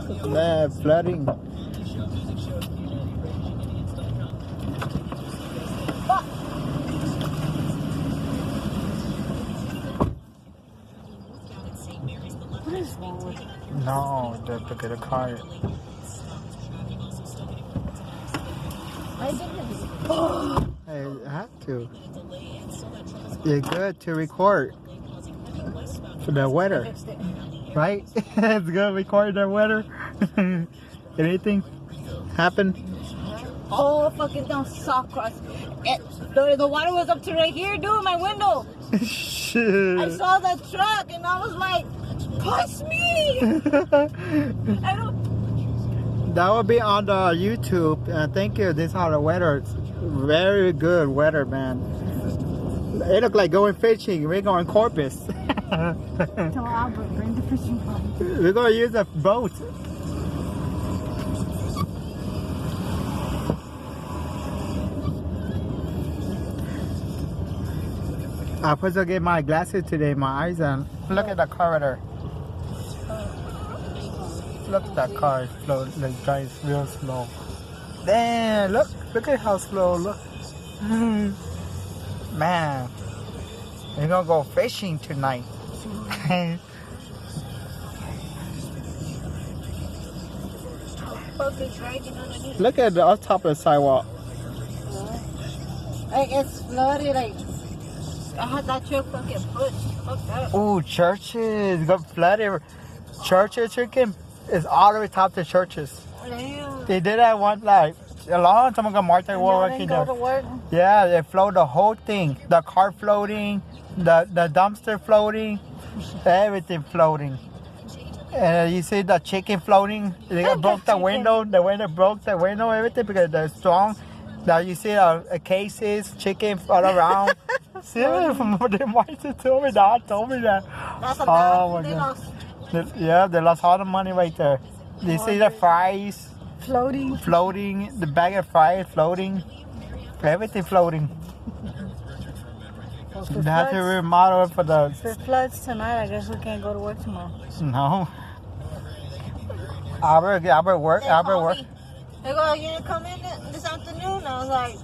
Yeah, flooding. What is wrong with it? No, look at the car. I didn't. Hey, I have to. You're good to record for the weather, right? It's good to record the weather. Anything happen? Oh, fucking down Sawcross. The water was up to right here, dude, my window. Shit. I saw the truck and I was like, push me! I don't. That will be on the YouTube. Thank you. This is how the weather. It's very good weather, man. It look like going fishing. We're going Corpus. Tell Albert, bring the fishing rod. We're gonna use a boat. I'm supposed to get my glasses today, my eyes on. Look at the car right there. Look at that car, it's slow, like drives real slow. Damn, look at how slow, look. Man, we're gonna go fishing tonight. Fucking dragging underneath. Look at the on top of the sidewalk. Like it's flooded, like I had that truck fucking pushed. Fuck that. Ooh, churches got flooded. Churches, chicken is all the way top to churches. Damn. They did that one like a long time ago. Martha And was y'all working didn't go there. to work? Yeah, they float the whole thing. The car floating, the dumpster floating, everything floating. And you see the chicken floating. They broke the window. The window broke the window, everything because they're strong. Now you see cases, chicken all around. Seriously, from what they might have told me, Dad told me that. That's a Oh bad my they God. lost. Yeah, they lost all the money right there. You see the fries Floating. floating, the bag of fries floating, everything floating. Well, They have to remodel it for the. if it floods tonight, I guess we can't go to work tomorrow. No. Albert work. They Albert called work. me. They go, you didn't come in this afternoon? I was like,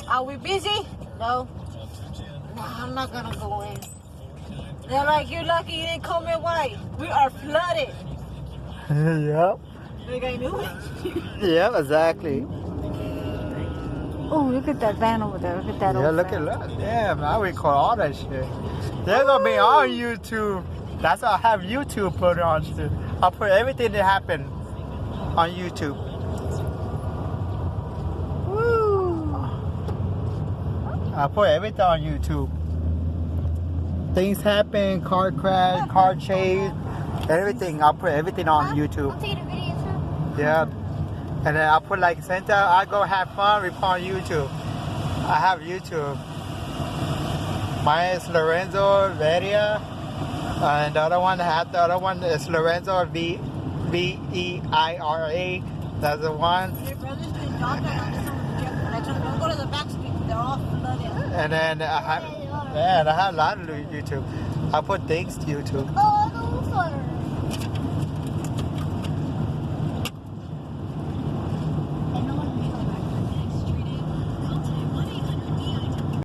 are we busy? No. No, I'm not gonna go in. They're like, you're lucky you didn't come in. Why? We are flooded. Yep. Like I knew it. Yep, exactly. Oh, look at that van over there. Look at that Yeah, old look van. at that. Damn, I record all that shit. They're gonna be on YouTube. That's why I have YouTube put on shit. I'll put everything that happened on YouTube. Woo. I put everything on YouTube. Things happen, car crash, car chase, everything. I'll put everything on YouTube. I'll take the video too. Yeah. And then I'll put like Santa, I go have fun, report on YouTube. I have YouTube. Mine is Lorenzo Veria. And the other one is Lorenzo Veira. That's the one. Your brother's doing job there on this one with the jet. When I told him, don't go to the back street. They're all flooded. And then I have a lot of YouTube. I put things to YouTube. Oh, the flooded.